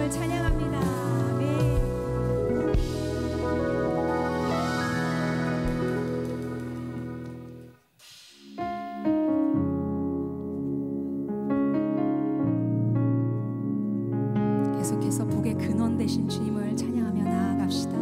주님을 찬양합니다. 아멘. 계속해서 복의 근원 되신 주님을 찬양하며 나아갑시다.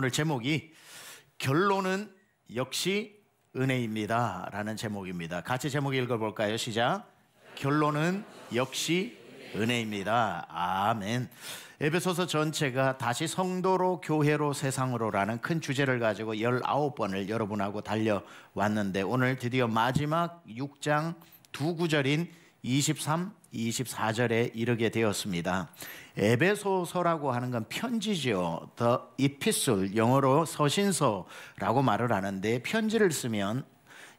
오늘 제목이 결론은 역시 은혜입니다 라는 제목입니다. 같이 제목 읽어볼까요? 시작. 결론은 역시 은혜입니다. 아멘. 에베소서 전체가 다시 성도로 교회로 세상으로라는 큰 주제를 가지고 19번을 여러분하고 달려왔는데 오늘 드디어 마지막 6장 두 구절인 23, 24절에 이르게 되었습니다. 에베소서라고 하는 건 편지죠. The Epistle, 영어로 서신서라고 말을 하는데 편지를 쓰면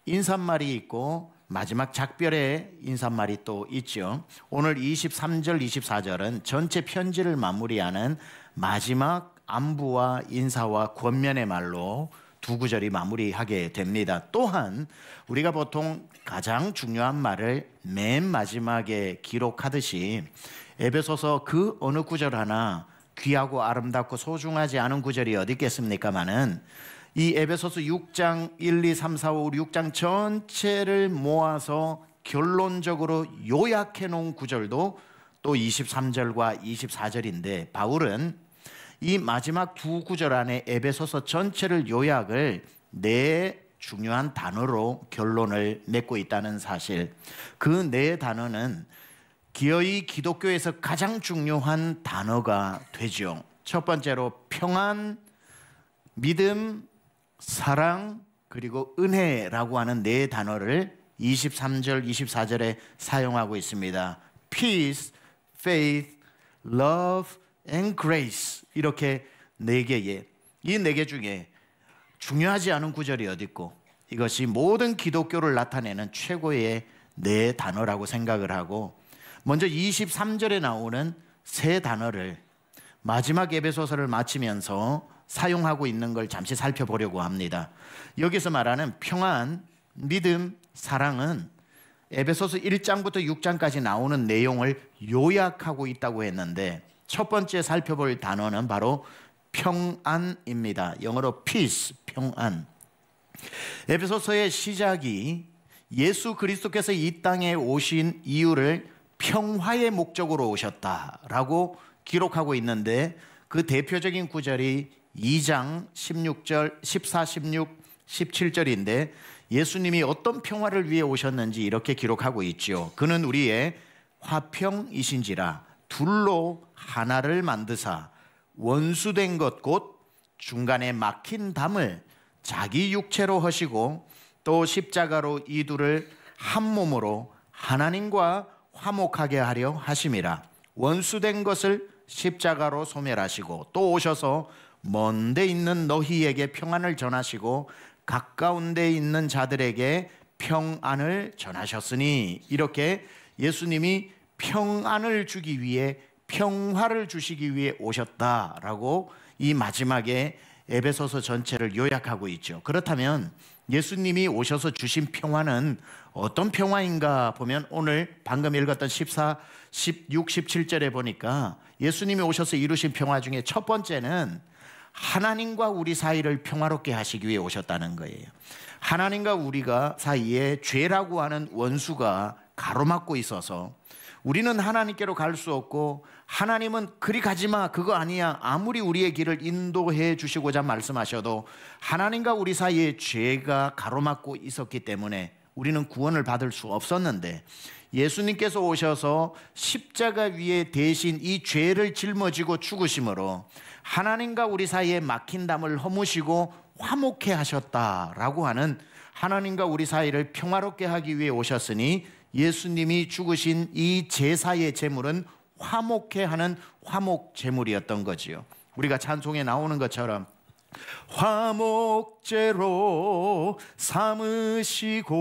인사말이 있고 마지막 작별의 인사말이 또 있죠. 오늘 23절, 24절은 전체 편지를 마무리하는 마지막 안부와 인사와 권면의 말로 두 구절이 마무리하게 됩니다. 또한 우리가 보통 가장 중요한 말을 맨 마지막에 기록하듯이 에베소서 그 어느 구절 하나 귀하고 아름답고 소중하지 않은 구절이 어디 있겠습니까마는 이 에베소서 6장 1, 2, 3, 4, 5, 6장 전체를 모아서 결론적으로 요약해 놓은 구절도 또 23절과 24절인데 바울은 이 마지막 두 구절 안에 에베소서 전체를 요약을 네 중요한 단어로 결론을 맺고 있다는 사실, 그 네 단어는 기어이 기독교에서 가장 중요한 단어가 되죠. 첫 번째로 평안, 믿음, 사랑, 그리고 은혜라고 하는 네 단어를 23절, 24절에 사용하고 있습니다. Peace, faith, love, and grace, 이렇게 네 개의, 이 네 개 중에 중요하지 않은 구절이 어디 있고 이것이 모든 기독교를 나타내는 최고의 네 단어라고 생각을 하고, 먼저 23절에 나오는 세 단어를 마지막 에베소서를 마치면서 사용하고 있는 걸 잠시 살펴보려고 합니다. 여기서 말하는 평안, 믿음, 사랑은 에베소서 1장부터 6장까지 나오는 내용을 요약하고 있다고 했는데, 첫 번째 살펴볼 단어는 바로 평안입니다. 영어로 peace, 평안. 에베소서의 시작이 예수 그리스도께서 이 땅에 오신 이유를 평화의 목적으로 오셨다라고 기록하고 있는데, 그 대표적인 구절이 2장 16절, 14, 16, 17절인데 예수님이 어떤 평화를 위해 오셨는지 이렇게 기록하고 있죠. 그는 우리의 화평이신지라 둘로 하나를 만드사 원수된 것 곧 중간에 막힌 담을 자기 육체로 하시고 또 십자가로 이 둘을 한 몸으로 하나님과 화목하게 하려 하심이라. 원수된 것을 십자가로 소멸하시고 또 오셔서 먼 데 있는 너희에게 평안을 전하시고 가까운 데 있는 자들에게 평안을 전하셨으니, 이렇게 예수님이 평안을 주기 위해, 평화를 주시기 위해 오셨다라고 이 마지막에 에베소서 전체를 요약하고 있죠. 그렇다면 예수님이 오셔서 주신 평화는 어떤 평화인가 보면 오늘 방금 읽었던 14, 16, 17절에 보니까 예수님이 오셔서 이루신 평화 중에 첫 번째는 하나님과 우리 사이를 평화롭게 하시기 위해 오셨다는 거예요. 하나님과 우리가 사이에 죄라고 하는 원수가 가로막고 있어서 우리는 하나님께로 갈 수 없고, 하나님은 그리 가지마, 그거 아니야, 아무리 우리의 길을 인도해 주시고자 말씀하셔도 하나님과 우리 사이에 죄가 가로막고 있었기 때문에 우리는 구원을 받을 수 없었는데, 예수님께서 오셔서 십자가 위에 대신 이 죄를 짊어지고 죽으심으로 하나님과 우리 사이에 막힌 담을 허무시고 화목해 하셨다라고 하는, 하나님과 우리 사이를 평화롭게 하기 위해 오셨으니 예수님이 죽으신 이 제사의 제물은 화목해 하는 화목 제물이었던 거지요. 우리가 찬송에 나오는 것처럼 화목제로 삼으시고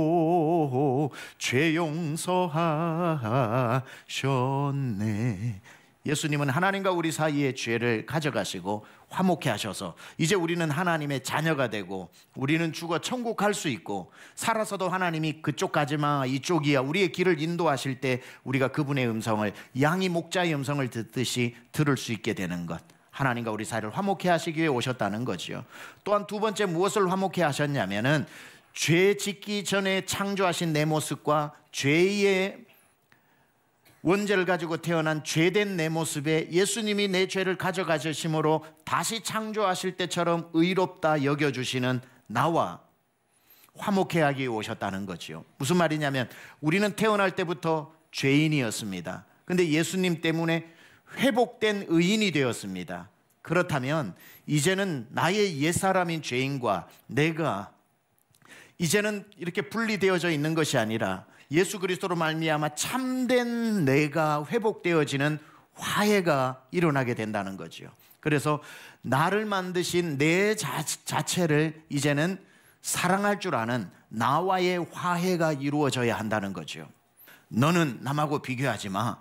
죄 용서하셨네. 예수님은 하나님과 우리 사이의 죄를 가져가시고 화목해 하셔서 이제 우리는 하나님의 자녀가 되고, 우리는 죽어 천국 갈 수 있고, 살아서도 하나님이 그쪽 가지마, 이쪽이야, 우리의 길을 인도하실 때 우리가 그분의 음성을, 양이 목자의 음성을 듣듯이 들을 수 있게 되는 것, 하나님과 우리 사이를 화목해 하시기 위해 오셨다는 거죠. 또한 두 번째 무엇을 화목해 하셨냐면은 죄 짓기 전에 창조하신 내 모습과 죄의 원죄를 가지고 태어난 죄된 내 모습에 예수님이 내 죄를 가져가셨으므로 다시 창조하실 때처럼 의롭다 여겨주시는 나와 화목해 하기 위해 오셨다는 거죠. 무슨 말이냐면 우리는 태어날 때부터 죄인이었습니다. 그런데 예수님 때문에 회복된 의인이 되었습니다. 그렇다면 이제는 나의 옛사람인 죄인과 내가 이제는 이렇게 분리되어져 있는 것이 아니라 예수 그리스도로 말미암아 참된 내가 회복되어지는 화해가 일어나게 된다는 거죠. 그래서 나를 만드신 내 자체를 이제는 사랑할 줄 아는 나와의 화해가 이루어져야 한다는 거죠. 너는 남하고 비교하지 마.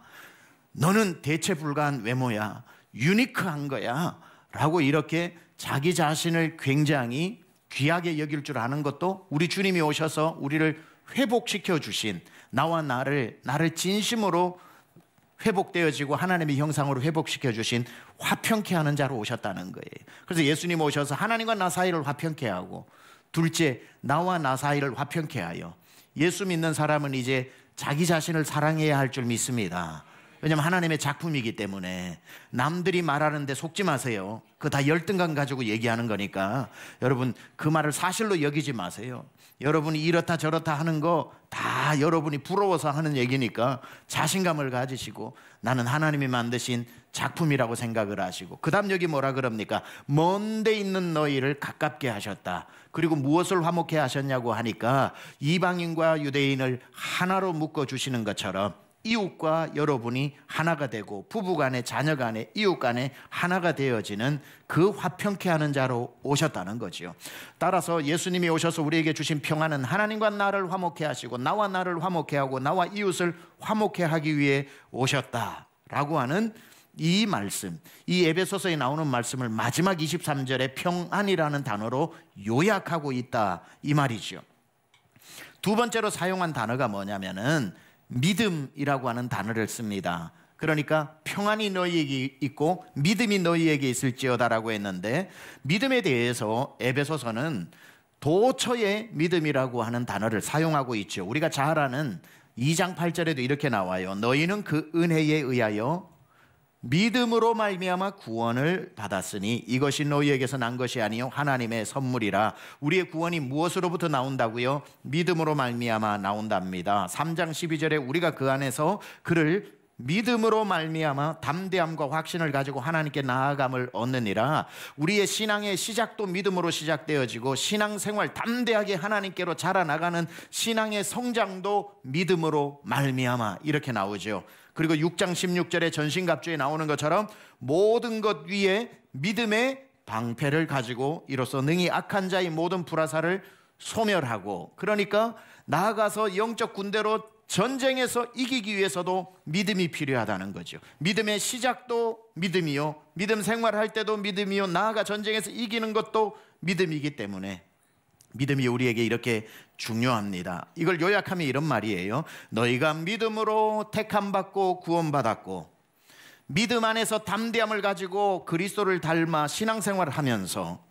너는 대체 불가한 외모야. 유니크한 거야. 라고 이렇게 자기 자신을 굉장히 귀하게 여길 줄 아는 것도 우리 주님이 오셔서 우리를 회복시켜 주신 나와 나를 진심으로 회복되어지고 하나님의 형상으로 회복시켜 주신 화평케 하는 자로 오셨다는 거예요. 그래서 예수님 오셔서 하나님과 나 사이를 화평케 하고, 둘째, 나와 나 사이를 화평케 하여, 예수 믿는 사람은 이제 자기 자신을 사랑해야 할 줄 믿습니다. 왜냐하면 하나님의 작품이기 때문에. 남들이 말하는데 속지 마세요. 그거 다 열등감 가지고 얘기하는 거니까 여러분 그 말을 사실로 여기지 마세요. 여러분이 이렇다 저렇다 하는 거 다 여러분이 부러워서 하는 얘기니까 자신감을 가지시고 나는 하나님이 만드신 작품이라고 생각을 하시고, 그 다음 여기 뭐라 그럽니까? 먼 데 있는 너희를 가깝게 하셨다. 그리고 무엇을 화목해 하셨냐고 하니까 이방인과 유대인을 하나로 묶어주시는 것처럼 이웃과 여러분이 하나가 되고 부부간에 자녀간에 이웃간에 하나가 되어지는 그 화평케 하는 자로 오셨다는 거죠. 따라서 예수님이 오셔서 우리에게 주신 평안은 하나님과 나를 화목케 하시고 나와 나를 화목케 하고 나와 이웃을 화목케 하기 위해 오셨다라고 하는 이 말씀, 이 에베소서에 나오는 말씀을 마지막 23절에 평안이라는 단어로 요약하고 있다 이 말이죠. 두 번째로 사용한 단어가 뭐냐면은 믿음이라고 하는 단어를 씁니다. 그러니까 평안이 너희에게 있고 믿음이 너희에게 있을지어다라고 했는데, 믿음에 대해서 에베소서는 도처의 믿음이라고 하는 단어를 사용하고 있죠. 우리가 잘 아는 2장 8절에도 이렇게 나와요. 너희는 그 은혜에 의하여 믿음으로 말미암아 구원을 받았으니 이것이 너희에게서 난 것이 아니요 하나님의 선물이라. 우리의 구원이 무엇으로부터 나온다고요? 믿음으로 말미암아 나온답니다. 3장 12절에 우리가 그 안에서 그를 믿음으로 말미암아 담대함과 확신을 가지고 하나님께 나아감을 얻느니라. 우리의 신앙의 시작도 믿음으로 시작되어지고 신앙생활 담대하게 하나님께로 자라나가는 신앙의 성장도 믿음으로 말미암아 이렇게 나오죠. 그리고 6장 16절에 전신갑주에 나오는 것처럼 모든 것 위에 믿음의 방패를 가지고 이로써 능히 악한 자의 모든 불화살을 소멸하고, 그러니까 나아가서 영적 군대로 전쟁에서 이기기 위해서도 믿음이 필요하다는 거죠. 믿음의 시작도 믿음이요, 믿음 생활할 때도 믿음이요, 나아가 전쟁에서 이기는 것도 믿음이기 때문에 믿음이 우리에게 이렇게 중요합니다. 이걸 요약하면 이런 말이에요. 너희가 믿음으로 택함받고 구원받았고 믿음 안에서 담대함을 가지고 그리스도를 닮아 신앙생활을 하면서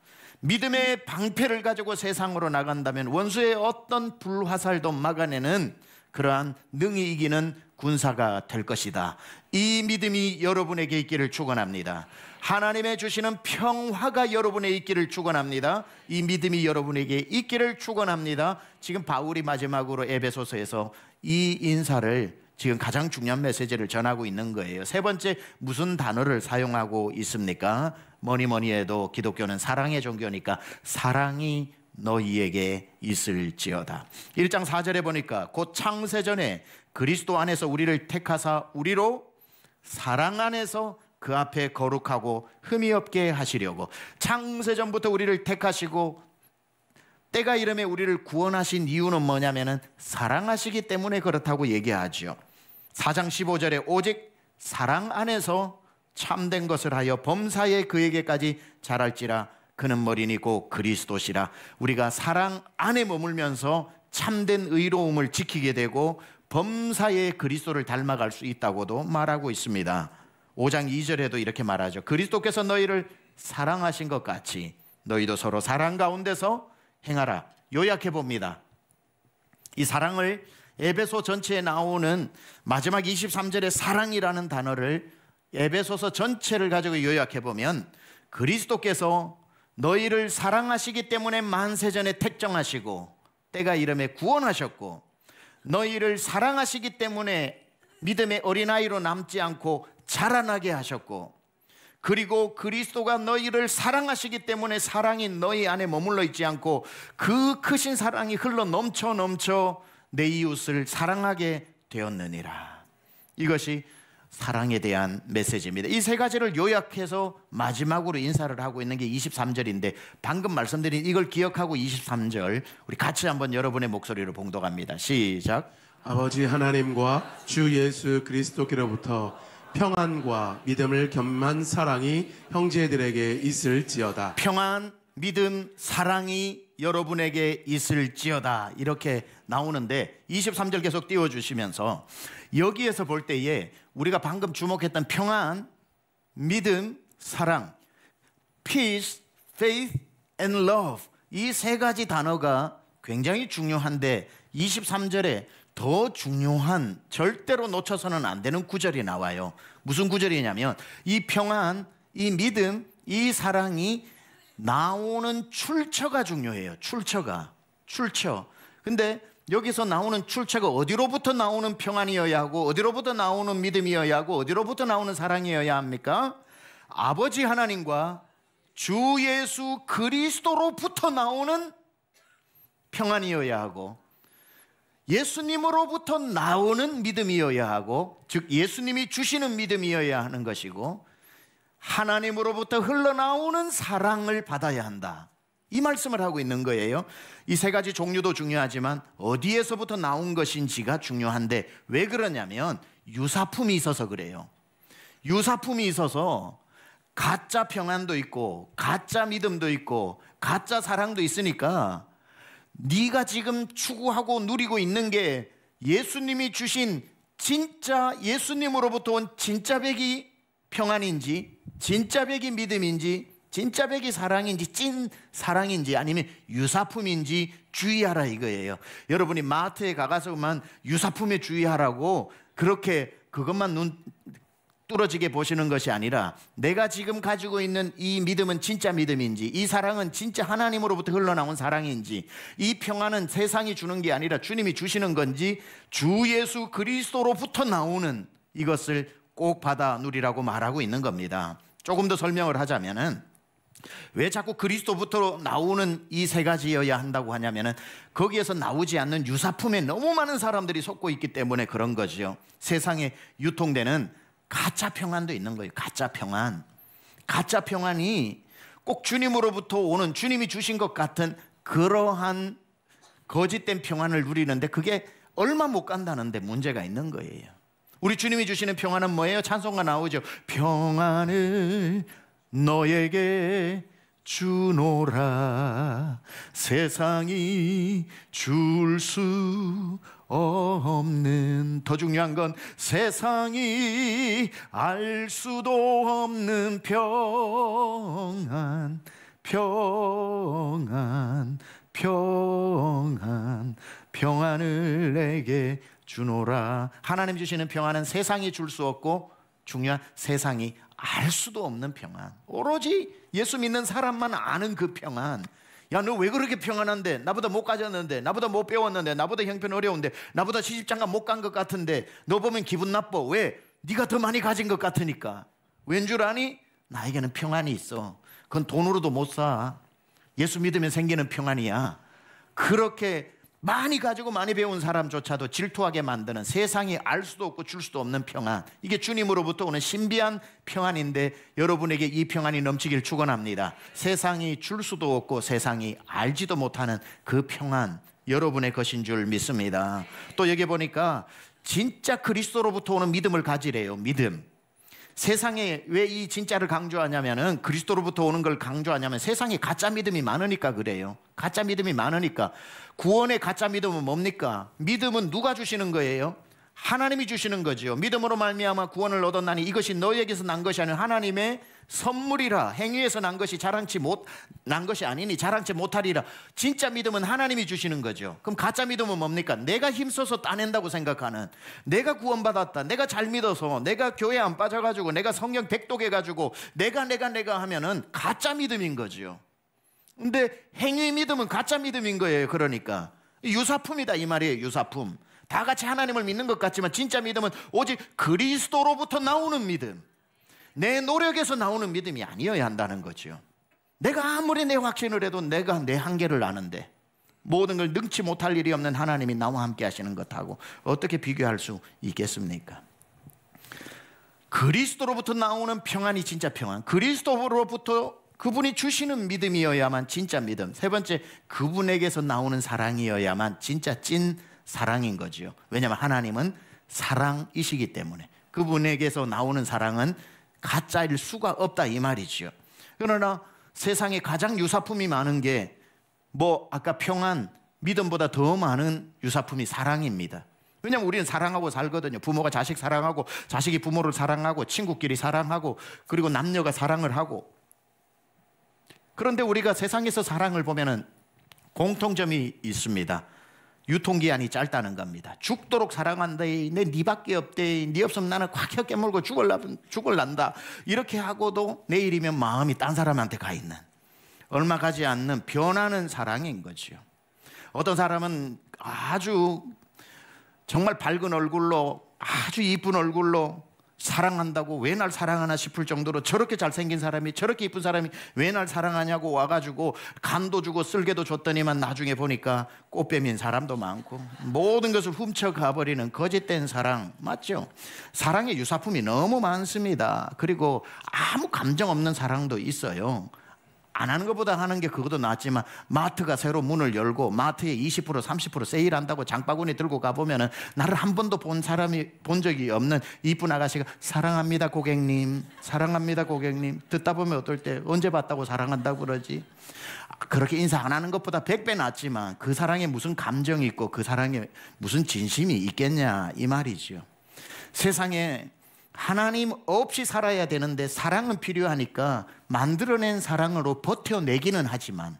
믿음의 방패를 가지고 세상으로 나간다면 원수의 어떤 불화살도 막아내는 그러한 능히 이기는 군사가 될 것이다. 이 믿음이 여러분에게 있기를 축원합니다. 하나님의 주시는 평화가 여러분에게 있기를 축원합니다. 이 믿음이 여러분에게 있기를 축원합니다. 지금 바울이 마지막으로 에베소서에서 이 인사를, 지금 가장 중요한 메시지를 전하고 있는 거예요. 세 번째, 무슨 단어를 사용하고 있습니까? 뭐니 해도 기독교는 사랑의 종교니까 사랑이 너희에게 있을지어다. 1장 4절에 보니까 곧 창세전에 그리스도 안에서 우리를 택하사 우리로 사랑 안에서 그 앞에 거룩하고 흠이 없게 하시려고. 창세전부터 우리를 택하시고 때가 이름에 우리를 구원하신 이유는 뭐냐면은 사랑하시기 때문에 그렇다고 얘기하죠. 4장 15절에 오직 사랑 안에서 참된 것을 하여 범사에 그에게까지 자랄지라. 그는 머리니 곧 그리스도시라. 우리가 사랑 안에 머물면서 참된 의로움을 지키게 되고 범사에 그리스도를 닮아갈 수 있다고도 말하고 있습니다. 5장 2절에도 이렇게 말하죠. 그리스도께서 너희를 사랑하신 것 같이 너희도 서로 사랑 가운데서 행하라. 요약해 봅니다. 이 사랑을 에베소 전체에 나오는 마지막 23절의 사랑이라는 단어를 에베소서 전체를 가지고 요약해 보면 그리스도께서 너희를 사랑하시기 때문에 만세전에 택정하시고 때가 이름에 구원하셨고, 너희를 사랑하시기 때문에 믿음의 어린아이로 남지 않고 자라나게 하셨고, 그리고 그리스도가 너희를 사랑하시기 때문에 사랑이 너희 안에 머물러 있지 않고 그 크신 사랑이 흘러 넘쳐 내 이웃을 사랑하게 되었느니라. 이것이 사랑에 대한 메시지입니다. 이 세 가지를 요약해서 마지막으로 인사를 하고 있는 게 23절인데 방금 말씀드린 이걸 기억하고 23절 우리 같이 한번 여러분의 목소리로 봉독합니다. 시작. 아버지 하나님과 주 예수 그리스도께로부터 평안과 믿음을 겸한 사랑이 형제들에게 있을지어다. 평안, 믿음, 사랑이 여러분에게 있을지어다 이렇게 나오는데 23절 계속 띄워주시면서 여기에서 볼 때에 우리가 방금 주목했던 평안, 믿음, 사랑, peace, faith and love 이 세 가지 단어가 굉장히 중요한데 23절에 더 중요한 절대로 놓쳐서는 안 되는 구절이 나와요. 무슨 구절이냐면 이 평안, 이 믿음, 이 사랑이 나오는 출처가 중요해요. 출처. 근데 여기서 나오는 출처가 어디로부터 나오는 평안이어야 하고 어디로부터 나오는 믿음이어야 하고 어디로부터 나오는 사랑이어야 합니까? 아버지 하나님과 주 예수 그리스도로부터 나오는 평안이어야 하고 예수님으로부터 나오는 믿음이어야 하고 즉 예수님이 주시는 믿음이어야 하는 것이고 하나님으로부터 흘러나오는 사랑을 받아야 한다. 이 말씀을 하고 있는 거예요. 이 세 가지 종류도 중요하지만 어디에서부터 나온 것인지가 중요한데 왜 그러냐면 유사품이 있어서 그래요. 유사품이 있어서 가짜 평안도 있고 가짜 믿음도 있고 가짜 사랑도 있으니까 네가 지금 추구하고 누리고 있는 게 예수님이 주신 진짜 예수님으로부터 온 진짜 백이 평안인지 진짜 백이 믿음인지 진짜 백이 사랑인지 찐 사랑인지 아니면 유사품인지 주의하라 이거예요. 여러분이 마트에 가서만 유사품에 주의하라고 그렇게 그것만 눈 뚫어지게 보시는 것이 아니라 내가 지금 가지고 있는 이 믿음은 진짜 믿음인지 이 사랑은 진짜 하나님으로부터 흘러나온 사랑인지 이 평안은 세상이 주는 게 아니라 주님이 주시는 건지 주 예수 그리스도로부터 나오는 이것을 꼭 받아 누리라고 말하고 있는 겁니다. 조금 더 설명을 하자면은 왜 자꾸 그리스도부터 나오는 이 세 가지여야 한다고 하냐면은 거기에서 나오지 않는 유사품에 너무 많은 사람들이 속고 있기 때문에 그런 거죠. 세상에 유통되는 가짜 평안도 있는 거예요. 가짜 평안이 꼭 주님으로부터 오는 주님이 주신 것 같은 그러한 거짓된 평안을 누리는데 그게 얼마 못 간다는데 문제가 있는 거예요. 우리 주님이 주시는 평안은 뭐예요? 찬송가 나오죠. 평안을 너에게 주노라 세상이 줄 수 없는 더 중요한 건 세상이 알 수도 없는 평안을 내게 주노라. 하나님 주시는 평안은 세상이 줄 수 없고 중요한 세상이 알 수도 없는 평안. 오로지 예수 믿는 사람만 아는 그 평안. 야, 너 왜 그렇게 평안한데? 나보다 못 가졌는데, 나보다 못 배웠는데, 나보다 형편 어려운데, 나보다 시집장가 못 간 것 같은데 너 보면 기분 나빠. 왜? 네가 더 많이 가진 것 같으니까. 왠 줄 아니? 나에게는 평안이 있어. 그건 돈으로도 못 사. 예수 믿으면 생기는 평안이야. 그렇게 많이 가지고 많이 배운 사람조차도 질투하게 만드는 세상이 알 수도 없고 줄 수도 없는 평안. 이게 주님으로부터 오는 신비한 평안인데 여러분에게 이 평안이 넘치길 축원합니다. 세상이 줄 수도 없고 세상이 알지도 못하는 그 평안 여러분의 것인 줄 믿습니다. 또 여기 보니까 진짜 그리스도로부터 오는 믿음을 가지래요. 믿음. 세상에 왜 이 진짜를 강조하냐면은 그리스도로부터 오는 걸 강조하냐면 세상에 가짜 믿음이 많으니까 그래요. 가짜 믿음이 많으니까. 구원의 가짜 믿음은 뭡니까? 믿음은 누가 주시는 거예요? 하나님이 주시는 거죠. 믿음으로 말미암아 구원을 얻었나니 이것이 너희에게서 난 것이 아니라 하나님의 선물이라. 행위에서 난 것이 난 것이 아니니 자랑치 못하리라. 진짜 믿음은 하나님이 주시는 거죠. 그럼 가짜 믿음은 뭡니까? 내가 힘써서 따낸다고 생각하는, 내가 구원받았다, 내가 잘 믿어서, 내가 교회 안 빠져가지고, 내가 성경 백독해가지고 내가 하면은 가짜 믿음인 거죠. 근데 행위 믿음은 가짜 믿음인 거예요. 그러니까 유사품이다 이 말이에요. 유사품. 다 같이 하나님을 믿는 것 같지만 진짜 믿음은 오직 그리스도로부터 나오는 믿음, 내 노력에서 나오는 믿음이 아니어야 한다는 거죠. 내가 아무리 내 확신을 해도 내가 내 한계를 아는데 모든 걸 능치 못할 일이 없는 하나님이 나와 함께 하시는 것하고 어떻게 비교할 수 있겠습니까? 그리스도로부터 나오는 평안이 진짜 평안, 그리스도로부터 그분이 주시는 믿음이어야만 진짜 믿음. 세 번째, 그분에게서 나오는 사랑이어야만 진짜 찐 사랑인 거죠. 왜냐하면 하나님은 사랑이시기 때문에 그분에게서 나오는 사랑은 가짜일 수가 없다 이 말이죠. 그러나 세상에 가장 유사품이 많은 게 아까 평안, 믿음보다 더 많은 유사품이 사랑입니다. 왜냐하면 우리는 사랑하고 살거든요. 부모가 자식 사랑하고, 자식이 부모를 사랑하고, 친구끼리 사랑하고, 그리고 남녀가 사랑을 하고. 그런데 우리가 세상에서 사랑을 보면은 공통점이 있습니다. 유통기한이 짧다는 겁니다. 죽도록 사랑한대, 내 니밖에 없대, 니 없으면 나는 콱 혀 깨물고 죽을란다. 이렇게 하고도 내일이면 마음이 딴 사람한테 가 있는, 얼마 가지 않는 변하는 사랑인 거죠. 어떤 사람은 아주 정말 밝은 얼굴로, 아주 이쁜 얼굴로 사랑한다고 왜 날 사랑하나 싶을 정도로 저렇게 잘생긴 사람이, 저렇게 이쁜 사람이 왜 날 사랑하냐고 와가지고 간도 주고 쓸개도 줬더니만 나중에 보니까 꽃뱀인 사람도 많고 모든 것을 훔쳐가버리는 거짓된 사랑, 맞죠? 사랑의 유사품이 너무 많습니다. 그리고 아무 감정 없는 사랑도 있어요. 안 하는 것보다 하는 게 그것도 낫지만, 마트가 새로 문을 열고 마트에 20% 30% 세일한다고 장바구니 들고 가보면은 나를 한 번도 본 적이 없는 이쁜 아가씨가 사랑합니다 고객님, 사랑합니다 고객님, 듣다 보면 어떨 때 언제 봤다고 사랑한다고 그러지? 그렇게 인사 안 하는 것보다 100배 낫지만 그 사랑에 무슨 감정이 있고 그 사랑에 무슨 진심이 있겠냐 이 말이죠. 세상에 하나님 없이 살아야 되는데 사랑은 필요하니까 만들어낸 사랑으로 버텨내기는 하지만,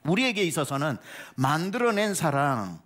우리에게 있어서는 만들어낸 사랑,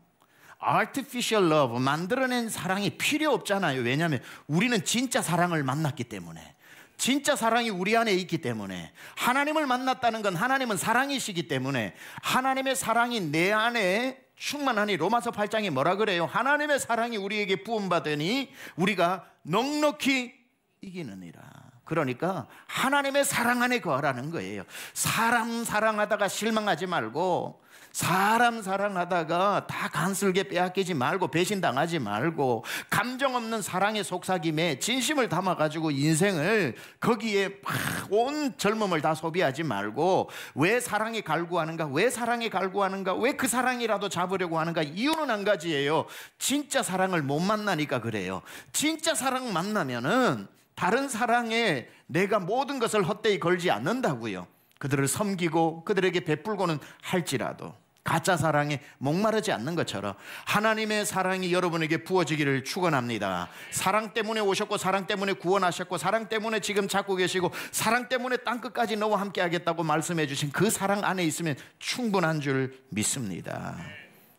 artificial love, 만들어낸 사랑이 필요 없잖아요. 왜냐하면 우리는 진짜 사랑을 만났기 때문에, 진짜 사랑이 우리 안에 있기 때문에, 하나님을 만났다는 건 하나님은 사랑이시기 때문에 하나님의 사랑이 내 안에 충만하니, 로마서 8장에 뭐라 그래요? 하나님의 사랑이 우리에게 부음받으니 우리가 넉넉히 이기느니라. 그러니까 하나님의 사랑 안에 거하라는 거예요. 사람 사랑하다가 실망하지 말고, 사람 사랑하다가 다 간슬게 빼앗기지 말고, 배신당하지 말고, 감정 없는 사랑의 속삭임에 진심을 담아가지고 인생을 거기에 온 젊음을 다 소비하지 말고, 왜 사랑에 갈구하는가, 왜 사랑에 갈구하는가, 왜 그 사랑이라도 잡으려고 하는가? 이유는 한 가지예요. 진짜 사랑을 못 만나니까 그래요. 진짜 사랑 만나면은 다른 사랑에 내가 모든 것을 헛되이 걸지 않는다고요. 그들을 섬기고 그들에게 베풀고는 할지라도 가짜 사랑에 목마르지 않는 것처럼 하나님의 사랑이 여러분에게 부어지기를 축원합니다. 사랑 때문에 오셨고, 사랑 때문에 구원하셨고, 사랑 때문에 지금 찾고 계시고, 사랑 때문에 땅끝까지 너와 함께 하겠다고 말씀해 주신 그 사랑 안에 있으면 충분한 줄 믿습니다.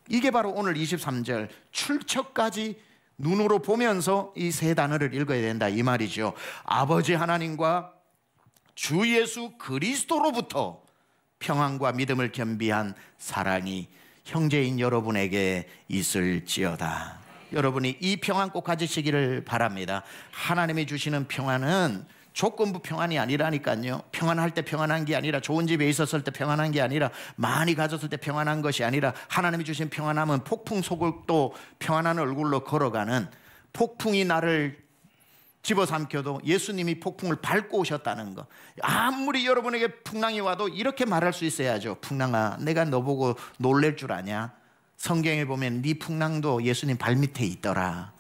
이게 바로 오늘 23절 출처까지 눈으로 보면서 이 세 단어를 읽어야 된다 이 말이죠. 아버지 하나님과 주 예수 그리스도로부터 평안과 믿음을 겸비한 사랑이 형제인 여러분에게 있을지어다. 여러분이 이 평안 꼭 가지시기를 바랍니다. 하나님이 주시는 평안은 조건부 평안이 아니라니까요. 평안할 때 평안한 게 아니라, 좋은 집에 있었을 때 평안한 게 아니라, 많이 가졌을 때 평안한 것이 아니라, 하나님이 주신 평안함은 폭풍 속을 또 평안한 얼굴로 걸어가는, 폭풍이 나를 집어삼켜도 예수님이 폭풍을 밟고 오셨다는 거. 아무리 여러분에게 풍랑이 와도 이렇게 말할 수 있어야죠. 풍랑아, 내가 너 보고 놀랄 줄 아냐? 성경에 보면 네 풍랑도 예수님 발밑에 있더라.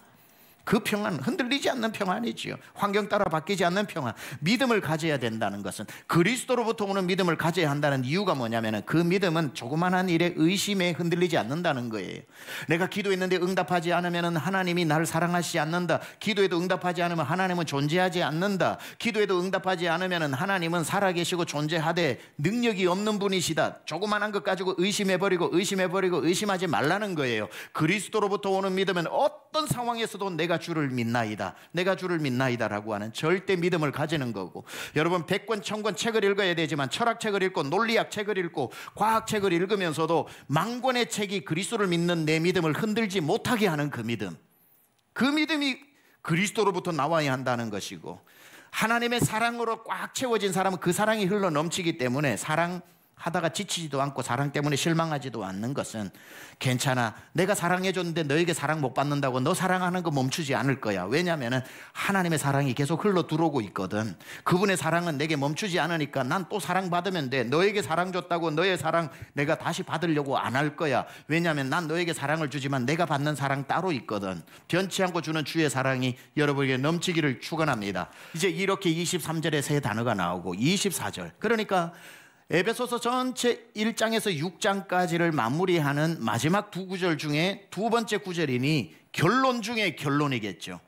그 평안, 흔들리지 않는 평안이지요. 환경 따라 바뀌지 않는 평안. 믿음을 가져야 된다는 것은, 그리스도로부터 오는 믿음을 가져야 한다는 이유가 뭐냐면, 그 믿음은 조그만한 일에 의심에 흔들리지 않는다는 거예요. 내가 기도했는데 응답하지 않으면 하나님이 나를 사랑하시지 않는다. 기도에도 응답하지 않으면 하나님은 존재하지 않는다. 기도에도 응답하지 않으면 하나님은 살아계시고 존재하되 능력이 없는 분이시다. 조그만한 것 가지고 의심해버리고 의심하지 말라는 거예요. 그리스도로부터 오는 믿음은 어떤 상황에서도 내가 주를 믿나이다, 내가 주를 믿나이다라고 하는 절대 믿음을 가지는 거고, 여러분 100권 1000권 책을 읽어야 되지만 철학책을 읽고 논리학 책을 읽고 과학책을 읽으면서도 만권의 책이 그리스도를 믿는 내 믿음을 흔들지 못하게 하는 그 믿음, 그 믿음이 그리스도로부터 나와야 한다는 것이고, 하나님의 사랑으로 꽉 채워진 사람은 그 사랑이 흘러 넘치기 때문에 사랑하다가 지치지도 않고 사랑 때문에 실망하지도 않는 것은, 괜찮아, 내가 사랑해줬는데 너에게 사랑 못 받는다고 너 사랑하는 거 멈추지 않을 거야. 왜냐하면 하나님의 사랑이 계속 흘러 들어오고 있거든. 그분의 사랑은 내게 멈추지 않으니까 난 또 사랑받으면 돼. 너에게 사랑 줬다고 너의 사랑 내가 다시 받으려고 안 할 거야. 왜냐하면 난 너에게 사랑을 주지만 내가 받는 사랑 따로 있거든. 변치 않고 주는 주의 사랑이 여러분에게 넘치기를 축원합니다. 이제 이렇게 23절에 세 단어가 나오고 24절, 그러니까 에베소서 전체 1장에서 6장까지를 마무리하는 마지막 두 구절 중에 두 번째 구절이니 결론 중에 결론이겠죠.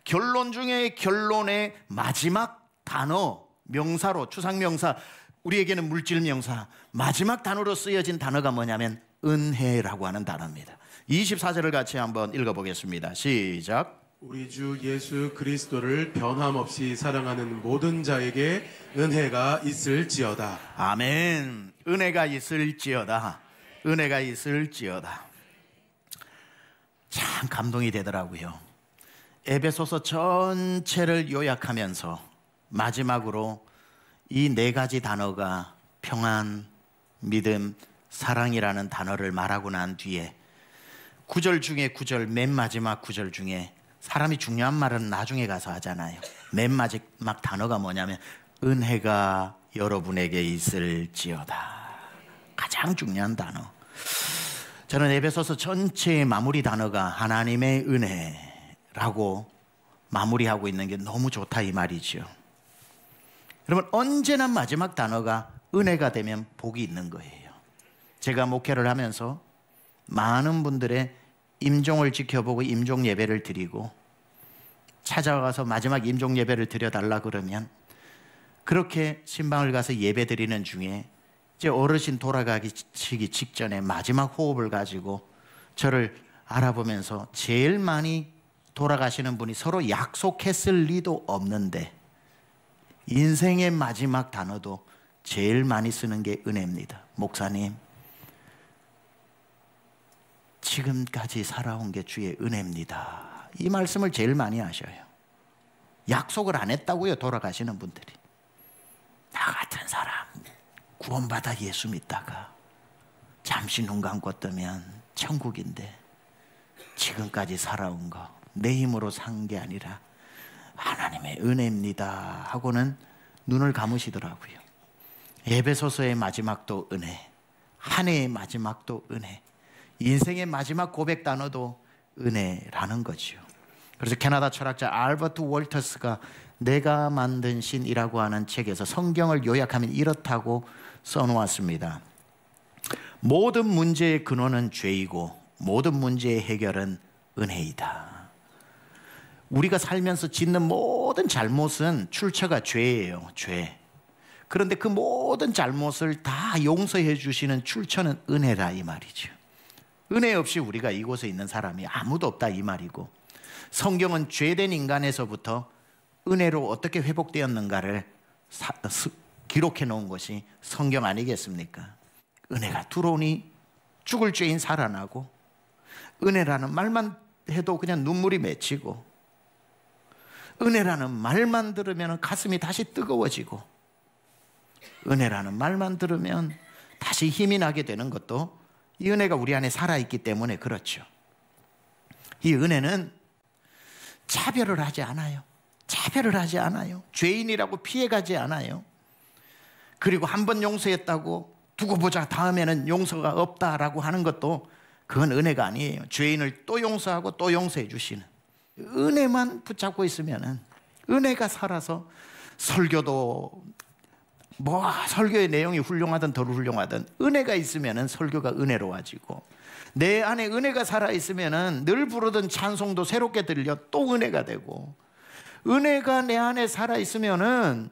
결론 중에 결론의 마지막 단어, 명사로, 추상명사, 우리에게는 물질명사, 마지막 단어로 쓰여진 단어가 뭐냐면 은혜라고 하는 단어입니다. 24절을 같이 한번 읽어보겠습니다. 시작. 우리 주 예수 그리스도를 변함없이 사랑하는 모든 자에게 은혜가 있을지어다. 아멘. 은혜가 있을지어다. 은혜가 있을지어다. 참 감동이 되더라고요. 에베소서 전체를 요약하면서 마지막으로 이 네 가지 단어가 평안, 믿음, 사랑이라는 단어를 말하고 난 뒤에 9절 중에 9절, 맨 마지막 9절 중에 사람이 중요한 말은 나중에 가서 하잖아요. 맨 마지막 단어가 뭐냐면 은혜가 여러분에게 있을지어다. 가장 중요한 단어. 저는 에베소서 전체의 마무리 단어가 하나님의 은혜라고 마무리하고 있는 게 너무 좋다 이 말이죠. 여러분, 언제나 마지막 단어가 은혜가 되면 복이 있는 거예요. 제가 목회를 하면서 많은 분들의 임종을 지켜보고 임종 예배를 드리고 찾아가서 마지막 임종 예배를 드려달라 그러면 그렇게 신방을 가서 예배 드리는 중에 이제 어르신 돌아가시기 직전에 마지막 호흡을 가지고 저를 알아보면서 제일 많이 돌아가시는 분이 서로 약속했을 리도 없는데 인생의 마지막 단어도 제일 많이 쓰는 게 은혜입니다. 목사님, 지금까지 살아온 게 주의 은혜입니다. 이 말씀을 제일 많이 하셔요. 약속을 안 했다고요, 돌아가시는 분들이. 나 같은 사람 구원받아 예수 믿다가 잠시 눈 감고 뜨면 천국인데 지금까지 살아온 거 내 힘으로 산 게 아니라 하나님의 은혜입니다 하고는 눈을 감으시더라고요. 에베소서의 마지막도 은혜, 한 해의 마지막도 은혜, 인생의 마지막 고백 단어도 은혜라는 거죠. 그래서 캐나다 철학자 알버트 월터스가 내가 만든 신이라고 하는 책에서 성경을 요약하면 이렇다고 써놓았습니다. 모든 문제의 근원은 죄이고 모든 문제의 해결은 은혜이다. 우리가 살면서 짓는 모든 잘못은 출처가 죄예요. 죄. 그런데 그 모든 잘못을 다 용서해 주시는 출처는 은혜라 이 말이죠. 은혜 없이 우리가 이곳에 있는 사람이 아무도 없다 이 말이고, 성경은 죄된 인간에서부터 은혜로 어떻게 회복되었는가를 기록해 놓은 것이 성경 아니겠습니까? 은혜가 들어오니 죽을 죄인 살아나고, 은혜라는 말만 해도 그냥 눈물이 맺히고, 은혜라는 말만 들으면 가슴이 다시 뜨거워지고, 은혜라는 말만 들으면 다시 힘이 나게 되는 것도 이 은혜가 우리 안에 살아있기 때문에 그렇죠. 이 은혜는 차별을 하지 않아요. 차별을 하지 않아요. 죄인이라고 피해가지 않아요. 그리고 한 번 용서했다고 두고 보자 다음에는 용서가 없다라고 하는 것도 그건 은혜가 아니에요. 죄인을 또 용서하고 또 용서해 주시는 은혜만 붙잡고 있으면은, 은혜가 살아서 설교도 설교의 내용이 훌륭하든 덜 훌륭하든 은혜가 있으면은 설교가 은혜로워지고, 내 안에 은혜가 살아있으면은 늘 부르던 찬송도 새롭게 들려 또 은혜가 되고, 은혜가 내 안에 살아있으면은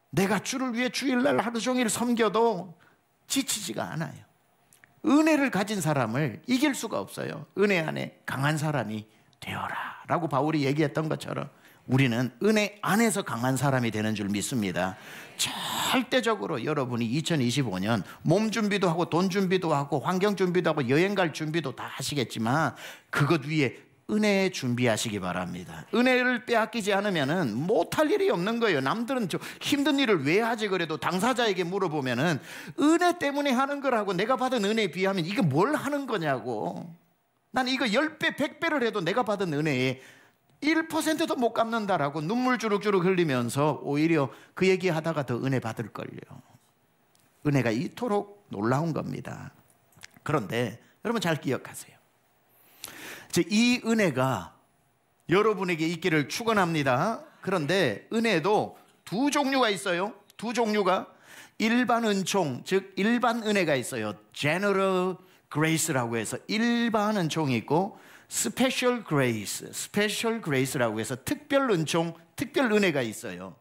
내가 주를 위해 주일날 하루 종일 섬겨도 지치지가 않아요. 은혜를 가진 사람을 이길 수가 없어요. 은혜 안에 강한 사람이 되어라 라고 바울이 얘기했던 것처럼 우리는 은혜 안에서 강한 사람이 되는 줄 믿습니다. 절대적으로 여러분이 2025년 몸 준비도 하고 돈 준비도 하고 환경 준비도 하고 여행 갈 준비도 다 하시겠지만 그것 위에 은혜 준비하시기 바랍니다. 은혜를 빼앗기지 않으면 못할 일이 없는 거예요. 남들은 저 힘든 일을 왜 하지 그래도 당사자에게 물어보면은 은혜 때문에 하는 거라고, 내가 받은 은혜에 비하면 이게 뭘 하는 거냐고. 난 이거 10배 100배를 해도 내가 받은 은혜에 1%도 못 갚는다라고 눈물 주룩주룩 흘리면서 오히려 그 얘기하다가 더 은혜 받을걸요. 은혜가 이토록 놀라운 겁니다. 그런데 여러분 잘 기억하세요. 이 은혜가 여러분에게 있기를 축원합니다. 그런데 은혜도 두 종류가 있어요. 두 종류가. 일반 은총, 즉 일반 은혜가 있어요. General Grace라고 해서 일반 은총이 있고 Special Grace, Special Grace라고 해서 특별 은총, 특별 은혜가 있어요.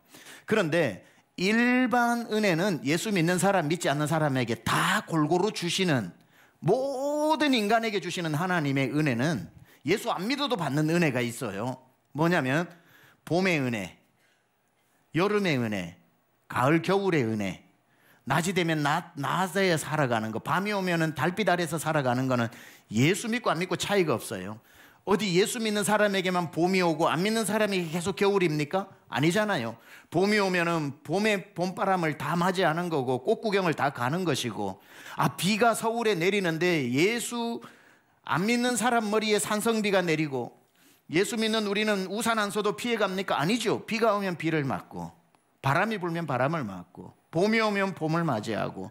그런데 일반 은혜는 예수 믿는 사람, 믿지 않는 사람에게 다 골고루 주시는, 모든 인간에게 주시는 하나님의 은혜는 예수 안 믿어도 받는 은혜가 있어요. 뭐냐면 봄의 은혜, 여름의 은혜, 가을 겨울의 은혜, 낮이 되면 낮에 살아가는 거, 밤이 오면은 달빛 아래서 살아가는 거는 예수 믿고 안 믿고 차이가 없어요. 어디 예수 믿는 사람에게만 봄이 오고 안 믿는 사람에게 계속 겨울입니까? 아니잖아요. 봄이 오면은 봄의 봄바람을 다 맞이하는 거고 꽃 구경을 다 가는 것이고, 비가 서울에 내리는데 예수 안 믿는 사람 머리에 산성비가 내리고 예수 믿는 우리는 우산 안 써도 피해 갑니까? 아니죠. 비가 오면 비를 맞고 바람이 불면 바람을 맞고 봄이 오면 봄을 맞이하고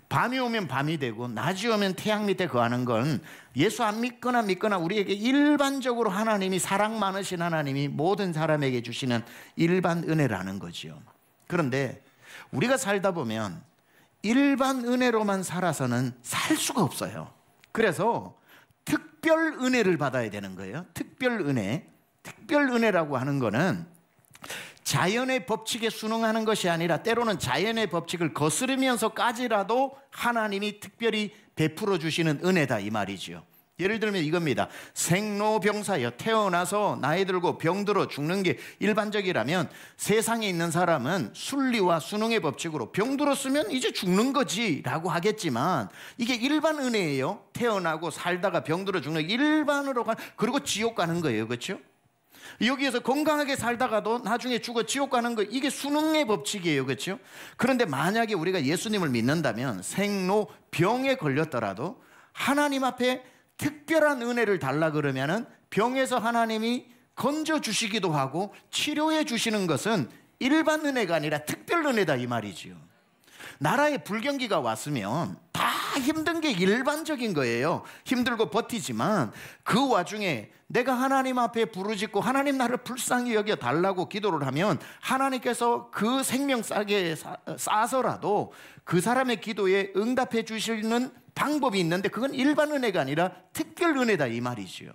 밤이 오면 밤이 되고 낮이 오면 태양 밑에 거하는 건 예수 안 믿거나 믿거나 우리에게 일반적으로 하나님이 사랑 많으신 하나님이 모든 사람에게 주시는 일반 은혜라는 거죠. 그런데 우리가 살다 보면 일반 은혜로만 살아서는 살 수가 없어요. 그래서 특별 은혜를 받아야 되는 거예요. 특별 은혜. 특별 은혜라고 하는 거는 자연의 법칙에 순응하는 것이 아니라 때로는 자연의 법칙을 거스르면서까지라도 하나님이 특별히 베풀어 주시는 은혜다 이 말이죠. 예를 들면 이겁니다. 생로병사여, 태어나서 나이 들고 병들어 죽는 게 일반적이라면 세상에 있는 사람은 순리와 순응의 법칙으로 병들었으면 이제 죽는 거지 라고 하겠지만, 이게 일반 은혜예요. 태어나고 살다가 병들어 죽는 일반으로 그리고 지옥 가는 거예요. 그렇죠? 여기에서 건강하게 살다가도 나중에 죽어 지옥 가는 거, 이게 순응의 법칙이에요. 그렇죠? 그런데 만약에 우리가 예수님을 믿는다면 생로병에 걸렸더라도 하나님 앞에 특별한 은혜를 달라 그러면은 병에서 하나님이 건져주시기도 하고 치료해 주시는 것은 일반 은혜가 아니라 특별 은혜다 이 말이지요. 나라에 불경기가 왔으면 다 힘든 게 일반적인 거예요. 힘들고 버티지만 그 와중에 내가 하나님 앞에 부르짖고 하나님 나를 불쌍히 여겨 달라고 기도를 하면 하나님께서 그 생명 싸게 싸서라도 그 사람의 기도에 응답해 주시는 방법이 있는데, 그건 일반 은혜가 아니라 특별 은혜다 이 말이지요.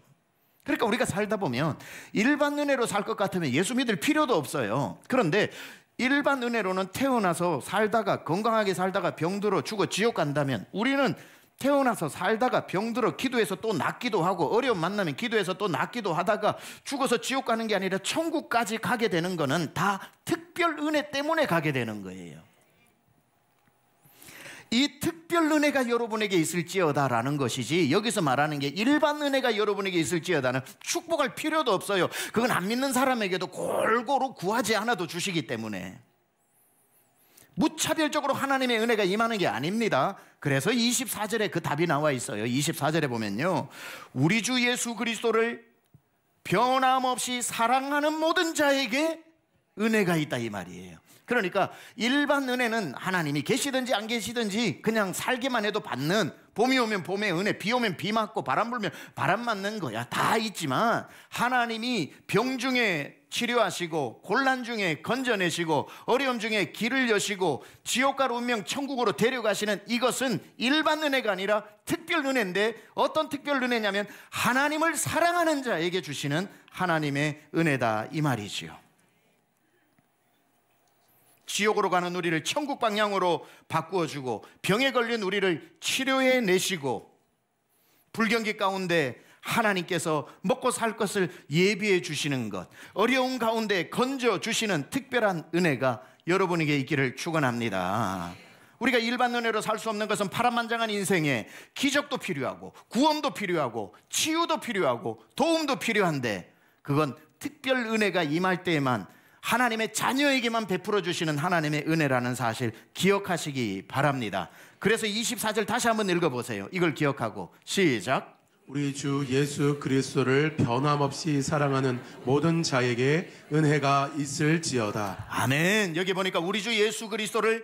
그러니까 우리가 살다 보면 일반 은혜로 살 것 같으면 예수 믿을 필요도 없어요. 그런데 일반 은혜로는 태어나서 살다가 건강하게 살다가 병들어 죽어 지옥 간다면, 우리는 태어나서 살다가 병들어 기도해서 또 낫기도 하고 어려움 만나면 기도해서 또 낫기도 하다가 죽어서 지옥 가는 게 아니라 천국까지 가게 되는 거는 다 특별 은혜 때문에 가게 되는 거예요. 이 특별 은혜가 여러분에게 있을지어다라는 것이지, 여기서 말하는 게 일반 은혜가 여러분에게 있을지어다는 축복할 필요도 없어요. 그건 안 믿는 사람에게도 골고루 구하지 않아도 주시기 때문에 무차별적으로 하나님의 은혜가 임하는 게 아닙니다. 그래서 24절에 그 답이 나와 있어요. 24절에 보면요, 우리 주 예수 그리스도를 변함없이 사랑하는 모든 자에게 은혜가 있다 이 말이에요. 그러니까 일반 은혜는 하나님이 계시든지 안 계시든지 그냥 살기만 해도 받는, 봄이 오면 봄의 은혜, 비 오면 비 맞고 바람 불면 바람 맞는 거야 다 있지만, 하나님이 병 중에 치료하시고 곤란 중에 건져내시고 어려움 중에 길을 여시고 지옥가로 운명 천국으로 데려가시는 이것은 일반 은혜가 아니라 특별 은혜인데, 어떤 특별 은혜냐면 하나님을 사랑하는 자에게 주시는 하나님의 은혜다 이 말이지요. 지옥으로 가는 우리를 천국 방향으로 바꾸어주고 병에 걸린 우리를 치료해 내시고 불경기 가운데 하나님께서 먹고 살 것을 예비해 주시는 것, 어려운 가운데 건져 주시는 특별한 은혜가 여러분에게 있기를 축원합니다. 우리가 일반 은혜로 살 수 없는 것은 파란만장한 인생에 기적도 필요하고 구원도 필요하고 치유도 필요하고 도움도 필요한데, 그건 특별 은혜가 임할 때에만 하나님의 자녀에게만 베풀어 주시는 하나님의 은혜라는 사실 기억하시기 바랍니다. 그래서 24절 다시 한번 읽어보세요. 이걸 기억하고 시작. 우리 주 예수 그리스도를 변함없이 사랑하는 모든 자에게 은혜가 있을지어다. 아멘. 여기 보니까 우리 주 예수 그리스도를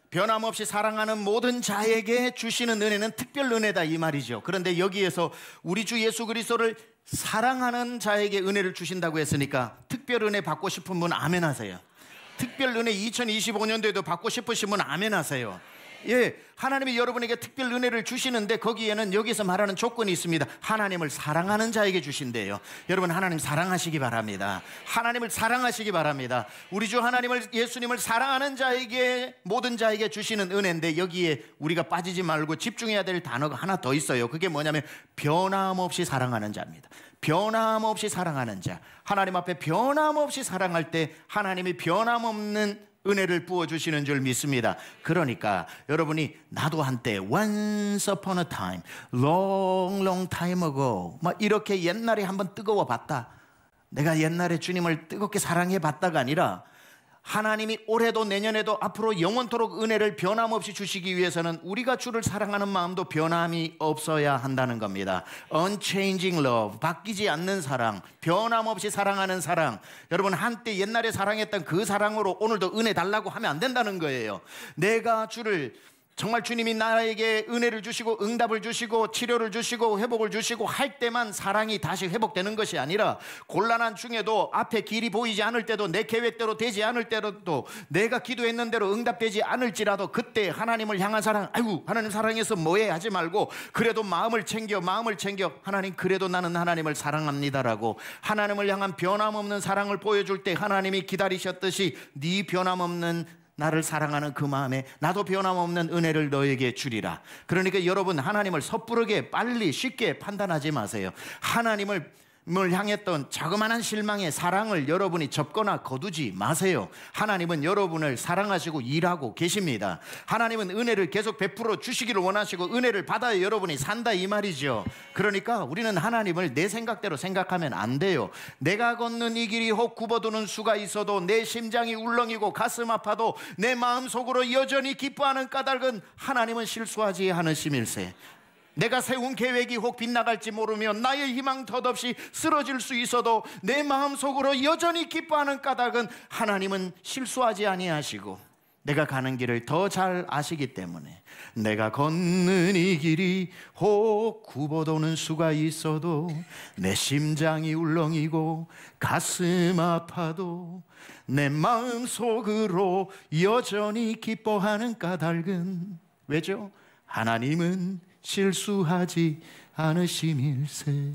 변함없이 사랑하는 모든 자에게 주시는 은혜는 특별 은혜다 이 말이죠. 그런데 여기에서 우리 주 예수 그리스도를 사랑하는 자에게 은혜를 주신다고 했으니까 특별 은혜 받고 싶은 분 아멘 하세요. 특별 은혜 2025년도에도 받고 싶으시면 아멘 하세요. 예, 하나님이 여러분에게 특별 은혜를 주시는데 거기에는 여기서 말하는 조건이 있습니다. 하나님을 사랑하는 자에게 주신대요. 여러분, 하나님 사랑하시기 바랍니다. 하나님을 사랑하시기 바랍니다. 우리 주 하나님을, 예수님을 사랑하는 자에게, 모든 자에게 주시는 은혜인데 여기에 우리가 빠지지 말고 집중해야 될 단어가 하나 더 있어요. 그게 뭐냐면 변함없이 사랑하는 자입니다. 변함없이 사랑하는 자. 하나님 앞에 변함없이 사랑할 때 하나님이 변함없는 은혜를 부어주시는 줄 믿습니다. 그러니까 여러분이 나도 한때 once upon a time, long time ago 막 이렇게 옛날에 한번 뜨거워 봤다, 내가 옛날에 주님을 뜨겁게 사랑해 봤다가 아니라 하나님이 올해도 내년에도 앞으로 영원토록 은혜를 변함없이 주시기 위해서는 우리가 주를 사랑하는 마음도 변함이 없어야 한다는 겁니다. Unchanging love, 바뀌지 않는 사랑, 변함없이 사랑하는 사랑. 여러분, 한때 옛날에 사랑했던 그 사랑으로 오늘도 은혜 달라고 하면 안 된다는 거예요. 내가 주를, 정말 주님이 나에게 은혜를 주시고 응답을 주시고 치료를 주시고 회복을 주시고 할 때만 사랑이 다시 회복되는 것이 아니라 곤란한 중에도 앞에 길이 보이지 않을 때도 내 계획대로 되지 않을 때도 내가 기도했는 대로 응답되지 않을지라도 그때 하나님을 향한 사랑, 아이고 하나님 사랑해서 뭐해 하지 말고 그래도 마음을 챙겨 하나님 그래도 나는 하나님을 사랑합니다라고 하나님을 향한 변함없는 사랑을 보여줄 때 하나님이 기다리셨듯이 네 변함없는 나를 사랑하는 그 마음에 나도 변함없는 은혜를 너에게 주리라. 그러니까 여러분, 하나님을 섣부르게 빨리 쉽게 판단하지 마세요. 하나님을 향했던 자그마한 실망의 사랑을 여러분이 접거나 거두지 마세요. 하나님은 여러분을 사랑하시고 일하고 계십니다. 하나님은 은혜를 계속 베풀어 주시기를 원하시고 은혜를 받아야 여러분이 산다 이 말이죠. 그러니까 우리는 하나님을 내 생각대로 생각하면 안 돼요. 내가 걷는 이 길이 혹 굽어두는 수가 있어도 내 심장이 울렁이고 가슴 아파도 내 마음속으로 여전히 기뻐하는 까닭은 하나님은 실수하지 않으심일세. 내가 세운 계획이 혹 빗나갈지 모르며 나의 희망 덧없이 쓰러질 수 있어도 내 마음속으로 여전히 기뻐하는 까닭은 하나님은 실수하지 아니하시고 내가 가는 길을 더 잘 아시기 때문에 내가 걷는 이 길이 혹 굽어도는 수가 있어도 내 심장이 울렁이고 가슴 아파도 내 마음속으로 여전히 기뻐하는 까닭은 왜죠? 하나님은 실수하지 않으심일세.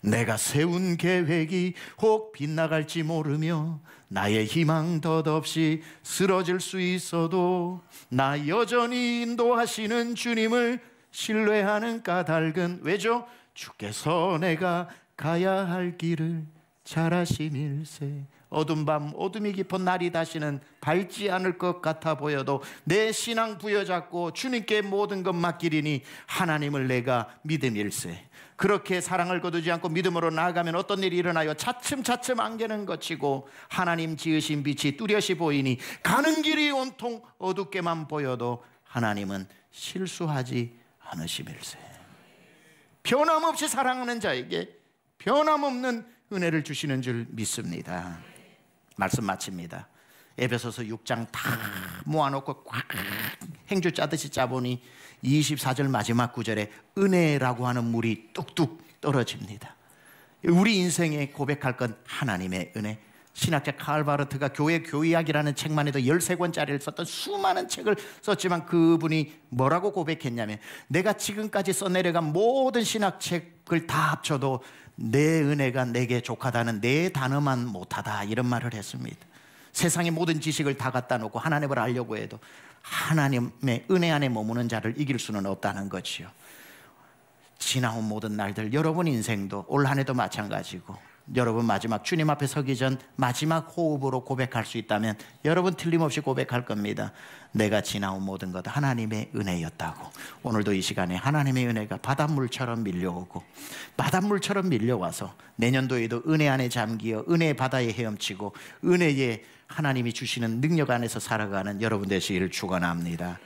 내가 세운 계획이 혹 빗나갈지 모르며 나의 희망 덧없이 쓰러질 수 있어도 나 여전히 인도하시는 주님을 신뢰하는 까닭은 왜죠? 주께서 내가 가야 할 길을 잘 아심일세. 어두운 밤, 어둠이 깊은 날이 다시는 밝지 않을 것 같아 보여도 내 신앙 부여잡고 주님께 모든 것 맡기리니 하나님을 내가 믿음일세. 그렇게 사랑을 거두지 않고 믿음으로 나아가면 어떤 일이 일어나요? 차츰차츰 안개는 걷히고 하나님 지으신 빛이 뚜렷이 보이니 가는 길이 온통 어둡게만 보여도 하나님은 실수하지 않으심일세. 변함없이 사랑하는 자에게 변함없는 은혜를 주시는 줄 믿습니다. 말씀 마칩니다. 에베소서 6장 다 모아놓고 꽉 행주 짜듯이 짜보니 24절 마지막 구절에 은혜라고 하는 물이 뚝뚝 떨어집니다. 우리 인생에 고백할 건 하나님의 은혜. 신학자 칼 바르트가 교회 교의학이라는 책만 해도 13권짜리를 썼던 수많은 책을 썼지만 그분이 뭐라고 고백했냐면 내가 지금까지 써내려간 모든 신학책을 다 합쳐도 내 은혜가 내게 족하다는 네 단어만 못하다 이런 말을 했습니다. 세상의 모든 지식을 다 갖다 놓고 하나님을 알려고 해도 하나님의 은혜 안에 머무는 자를 이길 수는 없다는 거지요. 지나온 모든 날들, 여러분 인생도 올 한 해도 마찬가지고 여러분 마지막 주님 앞에 서기 전 마지막 호흡으로 고백할 수 있다면 여러분 틀림없이 고백할 겁니다. 내가 지나온 모든 것 하나님의 은혜였다고. 오늘도 이 시간에 하나님의 은혜가 바닷물처럼 밀려오고 바닷물처럼 밀려와서 내년도에도 은혜 안에 잠기어 은혜의 바다에 헤엄치고 은혜의 하나님이 주시는 능력 안에서 살아가는 여러분 되시기를 축원합니다.